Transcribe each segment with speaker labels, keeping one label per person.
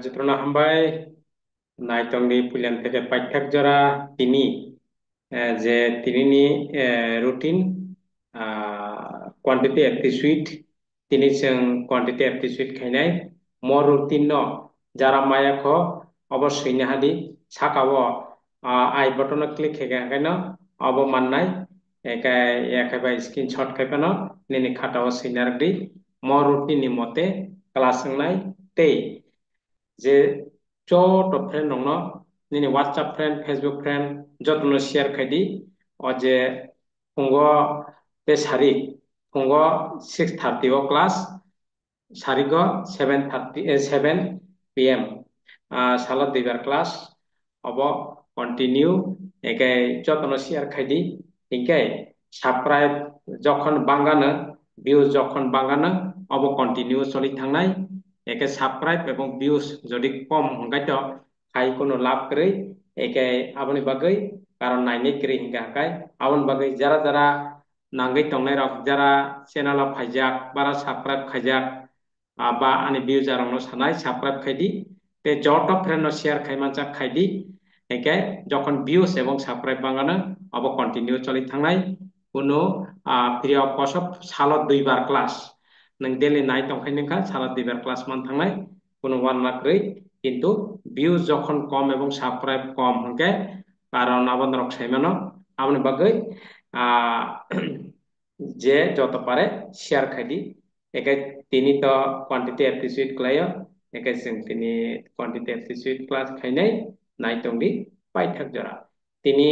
Speaker 1: Jutro hambai naitongni pulian থেকে পাঠ্যক জরা তিনি যে তিনি ni routine quantity aptitude তিনি जों quantity aptitude খাইनाय more routine no jara maya kho অবশ্যই নাহাদি সাকাবো আই বটন ক্লিক হেগে হেগানো অব মাননাই একাই একাই স্ক্রিনশট খাইপানো নিনি খাটাও সিনারদি more routine ni মতে ক্লাস সংনাই তেই যে যত ফ্রেন্ড দङ নিনি WhatsApp फ्रेंड Facebook फ्रेंड যতনো শেয়ার খাইদি অ যে फुंग बे सारि फुंग 6:30 ও क्लास सारिग 7:30 7 PM साला दुइबार क्लास अब कन्टिनिउ एके যতনো শেয়ার খাইদি একে সাবস্ক্রাইব যখন বাঙ্গানো ভিউ যখন বাঙ্গানো अब कन्टिनिउ চলি থাংনাই एके साबस्क्राइब एवं व्यूज যদি কম হंगाइट खाई कोनो लाभ करे एके आबनि बागै कारण नाइने करे हिंगाखाय आबनि बागै जरा जरा नांगै तंनाय रक जरा चैनल फाइजाक बारा साबस्क्राइब खाइजाक बा आनि ভিউ जारांनो सानाय साबस्क्राइब खाइदि ते जट फ्रेंड शेयर खाइमानजा खाइदि एके যখন ভিউজ এবং সাবস্ক্রাইব বাঙ্গানো अब कन्टिनिउ চলি থাংনাय কোনো फ्री अफ कस्ट साल दुइबार क्लास नों डेली नाइट अंखायनोखा साला दुइबार क्लास मान थांनाय কোনো ওয়ান লাখই কিন্তু ভিউজ যখন কম এবং সাবস্ক্রাইব কম হকে কারণ আবন্ধন সাইমানো আমনি বাগৈ যে যত পারে শেয়ার খাইদি একে তিনি তো কোয়ান্টিটি অ্যাপ্টিটিউড ক্লাইও একে जों তিনি কোয়ান্টিটি অ্যাপ্টিটিউড ক্লাস খাইনাই নাইটংদি পাইথাক জরা তিনি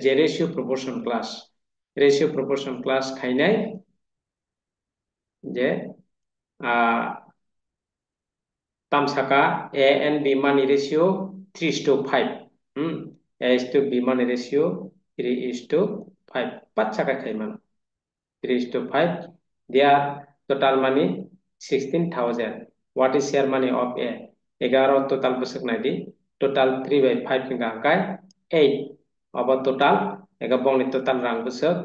Speaker 1: যে রেশিও প্রপোর্শন ক্লাস খাইনাই যে tamsaka A and B money ratio 3:5. A is to B money ratio 3:5. Patsaka kaiman 3:5. Their total money 16,000. What is share money of A? 11 total busuk nadi. Total 3/5 hingga angkai 8. Apa total? Ega bong ni total rang busuk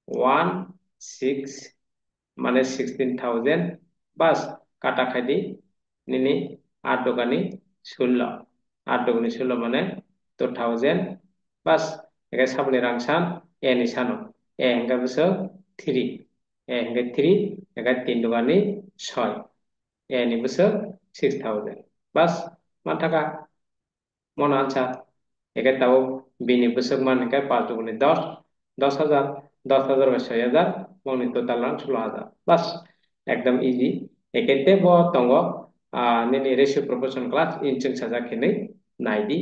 Speaker 1: 1 6 মানে 16,000 বাস কাটা খাইদি নিনি 8 দোকানি 16 8 দোকানি 16 মানে 2000 বাস একে সাবনি রাংসান এ ni সানো এ হেঙ্গা বসো 3 এ হেঙ্গা 3 একে 3 দোকানি 6 এ ni বসো 6000 বাস মান টাকা মন আনসার একে তাও বিনি বসক মান একে 5 দোকানি 10 10,000 10,000 বা 6,000 মনি total rang 16,000 বাস একদম ইজি একেতে ব তঙ্গ নিনি রেশিও প্রপোর্শন ক্লাস ইনচেং সাজা খেনে নাইদি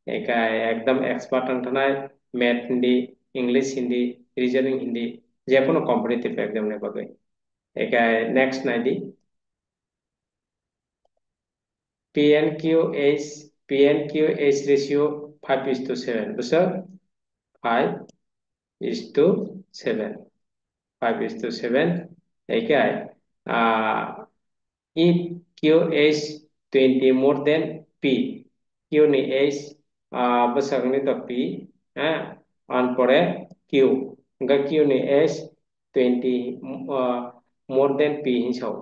Speaker 1: একা একদম এক্সপার্ট আনথানায় math Hindi English Hindi reasoning Hindi যে কোনো কম্পিটিটিভ এক্সাম নে বাগৈ একা নেক্সট নাইদি PNQH ratio 5:7 বুঝছো 5:7 5:7 একাই if QH 20 more than P Q ni H besar ni to P on pore Q enggak Q ni H 20 more than P hinsau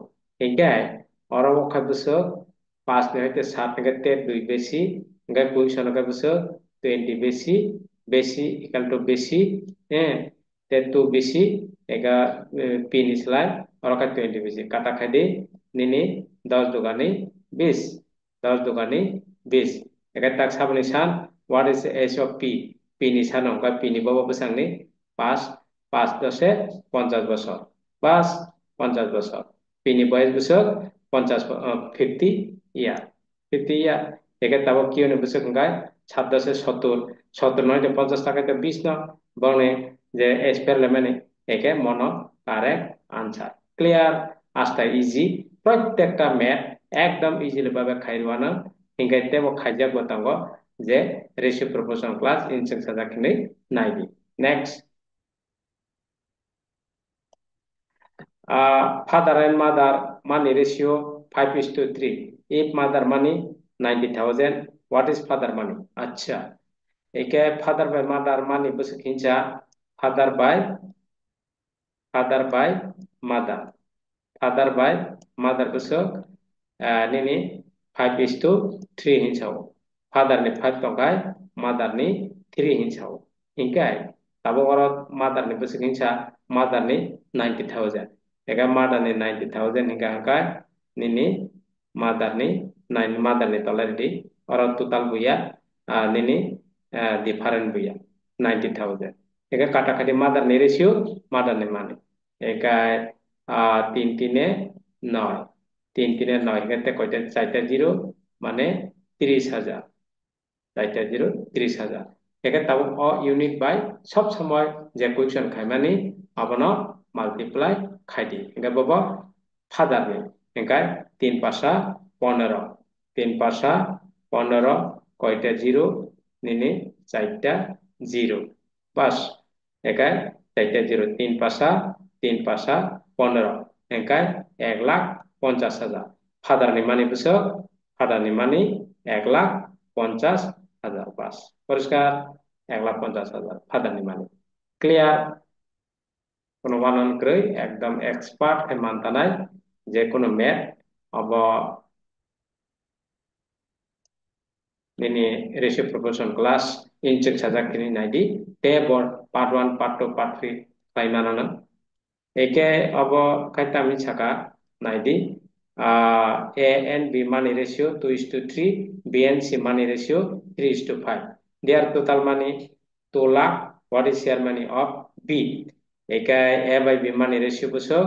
Speaker 1: একাই orang okai besar pas ni hite 7 থেকে 2 বেশি enggak position okai besar 20 বেশি বেশি equal to বেশি তে 2 বেশি এগা P ni selai orang ka 20 বেশি kata খাইদে নিনি 10 দোকানি 20 10 দোকানি 20 একা তাক সাবনি সান what is the age of P ni San অঙ্কা P ni বাবা বসাংনি 5 5 10 50 বছর বাস 50 বছর P ni বয়স বছর 50 50 ইয়ার 50 ইয়ার একা তাবো কিউ নি বছর গায় 7 10 70 70 নয় 50 টাকাতে 20 না বনে যে এক্সপেরিমেন্ট একে মনো কারেক্ট আনসার ক্লিয়ার আস্তা ইজি প্রত্যেকটা ম্যাথ একদম ইজিলি ভাবে খাইবানো হিংগাইতে ও খাইজাক বতাঙ্গ যে রেশিও প্রপোর্শন ক্লাস ইনসেক সাজাকিনে নাইবি next father and mother money ratio 5:3 if mother money 90,000 what is father money আচ্ছা একে father by mother money বসে কিনছা father by mother father by mother besok nini 5 is to 3 hinsau father ni 5 tongkai mother ni 3 hinsau ingkai tabo oro mother ni besik hinsa mother ni 90,000 ega mother ni 90,000 hingga angkai nini mother ni 9 mother ni tolerity oro total buya nini different buya 90,000 ega kata kati mother ni ratio mother ni money ega 3 3 9 3 3 9 এখানে কয়টা 4টা 0 মানে 30,000 4টা 0 30,000 এখানে তাও অ unit by সব সময় যে কোয়েশ্চন খাইমানি আবনো মাল্টিপ্লাই খাইদি এখানে বাবা ফাদার নি এখানে 3 পাশা 15 3 পাশা 15 কয়টা 0 নিনি 4টা 0 বাস এখানে 4টা 0 3 পাশা 15 এখানে 1,50,000 ফাদারনি মানি বসে ফাদারনি মানি 1,50,000 বাস পরিষ্কার 1,50,000 ফাদারনি মানি ক্লিয়ার কোনো বানান করে একদম এক্সপার্ট হে মানতানাই যে কোনো math of ini ratio proportion class injek saja kini naidi te bor part 1 part 2 part 3 paimana eke abo kaita mi saka naidi a and b money ratio 2 is to 3 b and c money ratio 3 is to 5 their total money 2 lakh what is share money of b eka a by b money ratio buso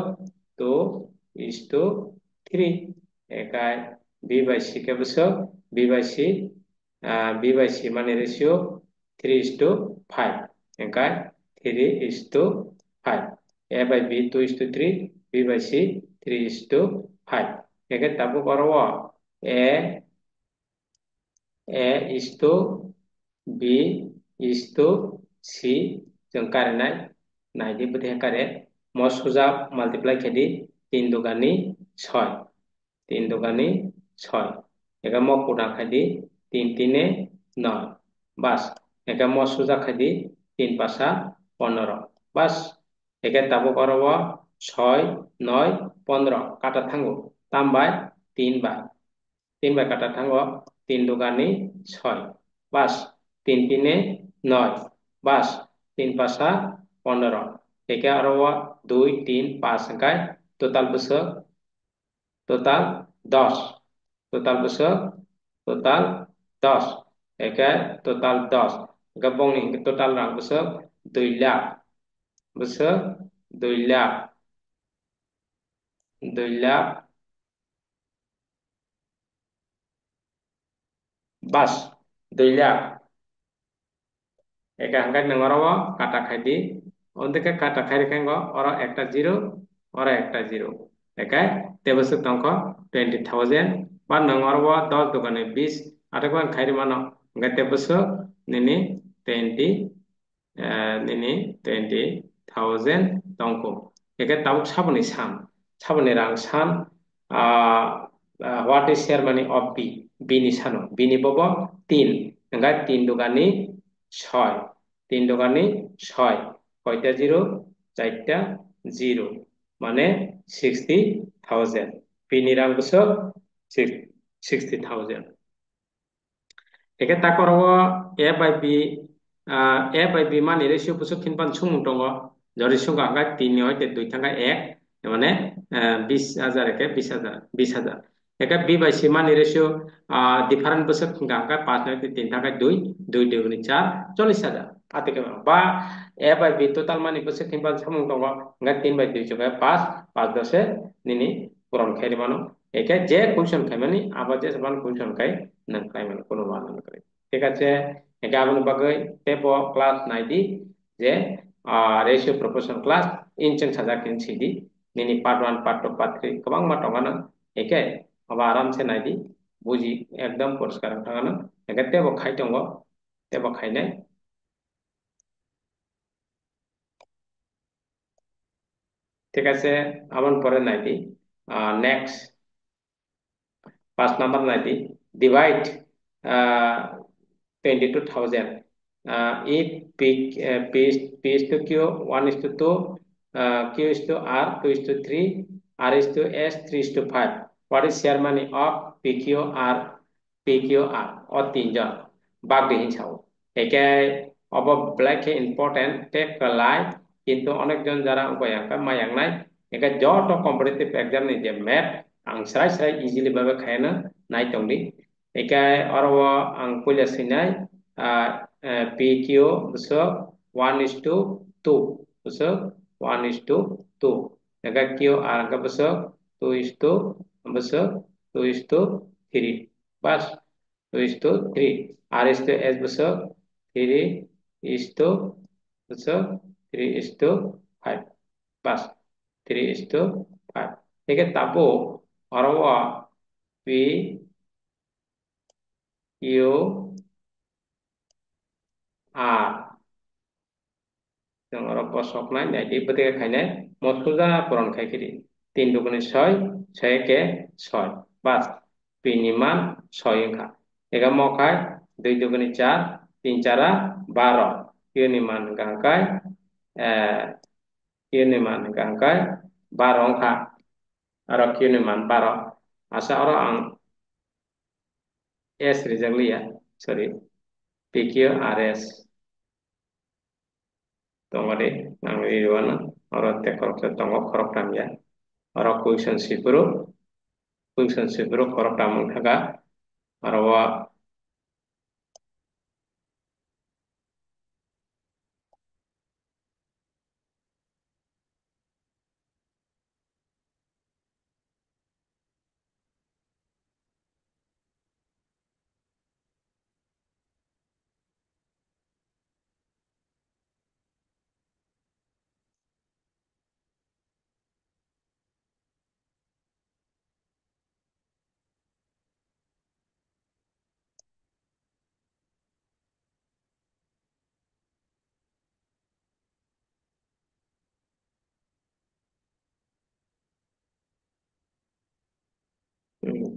Speaker 1: 2 is to 3 eka b by c ke buso b by c b by c money ratio 3 is to 5 okay 3 is to 5 a by b 2 is to 3 b by c 3 is to 5 okay tabu karo a is to b is to c जों कारेनाय नाइदि बधे कारे मसुजा multiply खेदी 3 दुगानी 6 3 दुगानी 6 एगा मकुडा khadi 3 3 9 বাস একা মসুজা খাদি 3 পাশা 15 বাস একে তাবো করব 6 9 15 কাটা থাঙ্গো তামবাই 3 by কাটা থাঙ্গো 3 দুগানি 6 বাস 3 3 9 বাস 3 পাশা 15 একে আরো 2 3 5 একাই টোটাল বসে টোটাল 10 টোটাল বসে টোটাল 10 একে total 10 gabong ni total rang besok 2 lakh besok 2 lakh 2 lakh bas 2 lakh eka hangkat nangarawa kata khaidi ondeke kata khairi kengo ora ekta 0 ora ekta 0 eka te besok tangko 20,000 ba nangarawa 10 dogane 20 atakwan khairi mano ngate besok nini 20 nini 20,000 tongko eke tabuk sabuni sabuni rang san what is share money of b ni sano b ni bobo 3 enggak 3 dogani 6 3 dogani 6 কয়টা 0 4টা 0 মানে 60,000 b ni rang besok 60,000 eke takorowo a by b mani ratio busuk kinpan sumung tongo jori sunga angka 3 hoite 2 tangka 1 মানে 20,000 একে 20,000 একে b by c mani ratio different busuk kinga angka 5 hoite 3 tangka 2 2 2 4 40,000 ate ke ba a by b total mani busuk kinpan sumung tongo angka 3 by 2 juga 5 5 dose nini puron khairi mano একে যে question খাই মানে আবার যে সমান question খাই না খাই মানে কোনো বানান করে ঠিক আছে এটা আপনি বাকি টেপ ক্লাস নাইদি যে রেশিও প্রপোর্শন ক্লাস ইনচেন সাজা কিন সিদি নিনি পার্ট 1 পার্ট 2 পার্ট 3 गोबां मा टंगाना एके अब आराम से नाइदी बुझी एकदम परिष्कार टंगाना एके टेप खाइ टंगो टेप खाइनाय ঠিক আছে আমন পরে নাইদি নেক্সট পাঁচ number নাইদি divide 22,000 if p is to q 1 is to 2 q is to r 2 is to 3 r is to s 3 is to 5 what is share money of P Q R ও তিনজন বাঘ দিহিন ছাও একে অব ব্ল্যাক ইম্পর্টেন্ট টেক লাই কিন্তু অনেকজন যারা উপায়াঙ্কা মায়াংনাই একে যত কম্পিটিটিভ এক্সাম ni যে ম্যাথ আং স্রাই স্রাই ইজিলি ভাবে খায়না নাই তংদি একে অরো আং পুইলা Sinai PQ besok 1:2 besok 1:2 maka QR angka besok 2:3 bas 2:3 R is to S besok 3 is to besok 3 is to 5 bas 3 is to 5 ठीक है tapo arawa P Q R जों आरो बसकनाय नाइदि बदे खायनाय मसुजा पुरन खायखिरि 3 दुगुनि 6 6 के 6 बास पिनि मान 6 ओंखा एगा मखाय 2 दुगुनि 4 3 चारा 12 पिनि मान गांखाय पिनि मान गांखाय 12 ओंखा आरो पिनि मान 12 आसा आरो आं एस रिजांलिया सरि PQ RS tongode nang iriwana oro te korok tongo korok tamya oro question sipuru korok tamung thaga oro wa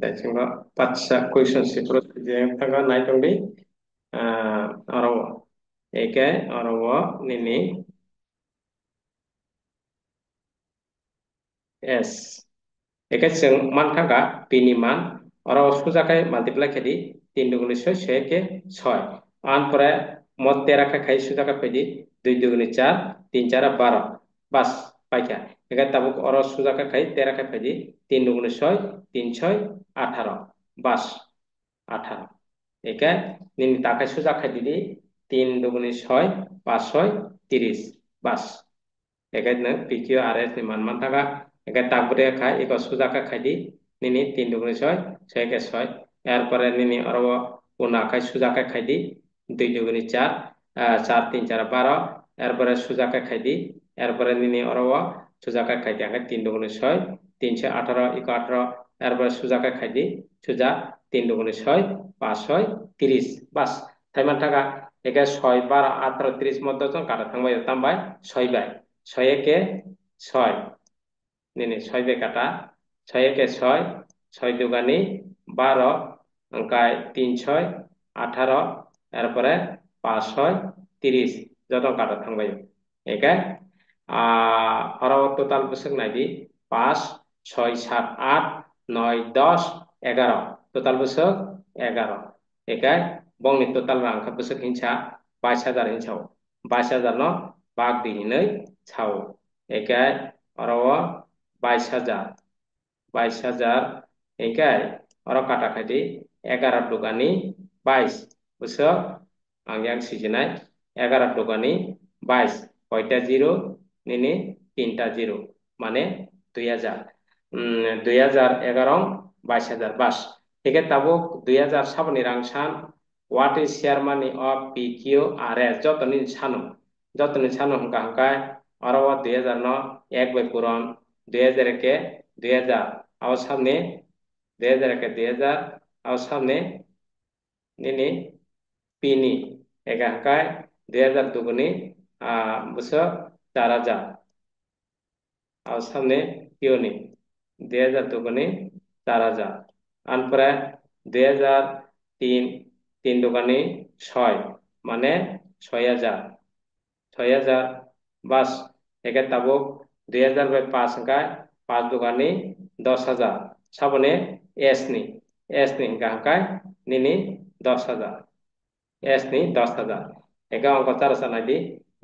Speaker 1: tachunga patsa question sipuru jeng thaga nai tongdi oro eke oro wa nini s eke जों मान थागा पिनि मान oro sujakai multiply khedi 3 दुगुनि 6 6 के 6 आन परे मत 13 का खाई सुजाका पैदि 2 दुगुनि 4 3 4 12 बस पाइका एगा ताबुक oro sujaका खाई 13 का पैदि 3 दुगुनि 6 3 6 18 बस 18 एका निनि ताकाय सुजाका दिदि 3 दुगुनि 6 5 6 30 बस एकायनो PQ RS ni मान थागा एका ताबुरे खाय एको सुजाका खायदि निनि 3 दुगुनि 6 6 के 6 এরপরে নিনি আরো পুনাকায় সুজাকে খাইদি 2 দুগুনি 4 4 3 4 12 এরপরে সুজাকে খাইদি এরপরে নিনি আরো সুজাকে খাইদি আগে 3 দুগুনি 6 3 6 18 ইকো 18 এরপরে সুজাকে খাইদি সুজা 3 দুগুনি 6 5 6 30 বাস থাইমান থাকা একে 6 12 18 30 মধ্যে জন কাটা থাকবাই তামবাই 6 বাই 6 একে 6 নিনি 6 বাই কাটা 6 একে 6 6 দুগানি 12 angkai 3 6 18 এরপরে 5 6 30 যত কাটা থাকবাই একে আরো টোটাল বসক নাইদি 5 6 7 8 9 10 11 টোটাল বসক 11 একে বংনি টোটাল রাংখা বসক হিংসা 22,000 হিংসাও 22,000 no বাগ দিনি ছাও একে আরো 22,000 22,000 একে আরো কাটা খাইদি 11 dugani 22 busuk ang yang sijenai 11 dugani 22 কয়টা জিরো নিনি 3টা জিরো মানে 2000 2011 22,000 বাস থেকে তাবুক 2000 সাবনি রাংসান what is share money of PQRS যতনি সানো হংকা হংকায় আরো 2000 ন 1 বাই পুরন 2000 কে 2000 আও সামনে 2000 কে 2000 aw samne nini pini ega hakai 2000 duguni buso 4000 aw samne pioni 2000 duguni 4000 anpore 2000 তিন দোকানি 6 মানে 6000 6000 বাস একে তাবুক 2000 বাই 5 হাঙ্কায় 5 দোকানি 10,000 sabone s ni gahkai nini 10,000 s ni 10,000 eka অঙ্ক 4 নাইদি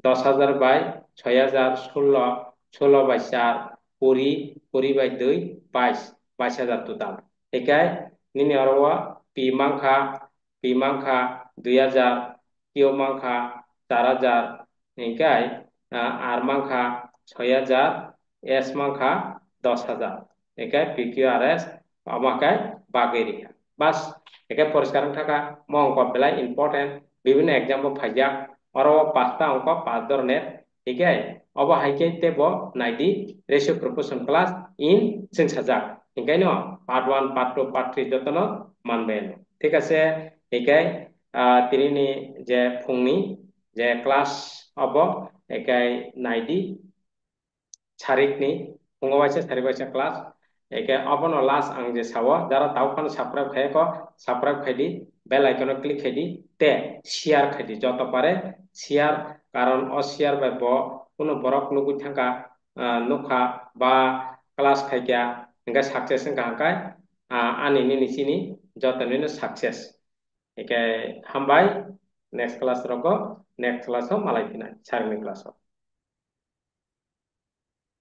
Speaker 1: 10,000 by 6,000 16 16 by 4 20 20 by 2 22 22,000 total ekai nini orwa p mangkha 2,000 q mangkha 4,000 ekai r mangkha 6,000 s mangkha 10,000 ekai pqrs amakai bageri bas ekai poriskar থাকা mo অঙ্ক belai important বিভিন্ন exam फाइजा और पांचटा अंक 5 ধরনের ठीक है अब हाइके तेबो नाइडी रेशियो प्रपोर्शन क्लास इन जों साजा ओंखायनो पार्ट 1 पार्ट 2 पार्ट 3 जतनो मानबाय ठीक আছে एकाय तिनिनि जे फुंनि जे क्लास अब एकाय नाइडी सारिकनि फुङावहायसो सारिबायसा क्लास एके अबनो लास्ट आं जे सावो जारा दाउखान साबस्क्राइब खायको साबस्क्राइब खायदि बेल आइकन क्लिक खायदि ते शेयर खायदि যত পারে शेयर कारण अ शेयर बाय ब কোনো বরক নুগুই থাকা নুখা বা ক্লাস খাইকা इंगा सक्सेस हांकाय आनिनि निसिनि जतनिनो सक्सेस एके हामबाय नेक्स्ट क्लास रको नेक्स्ट क्लास मालाय फिनाय सारनि क्लास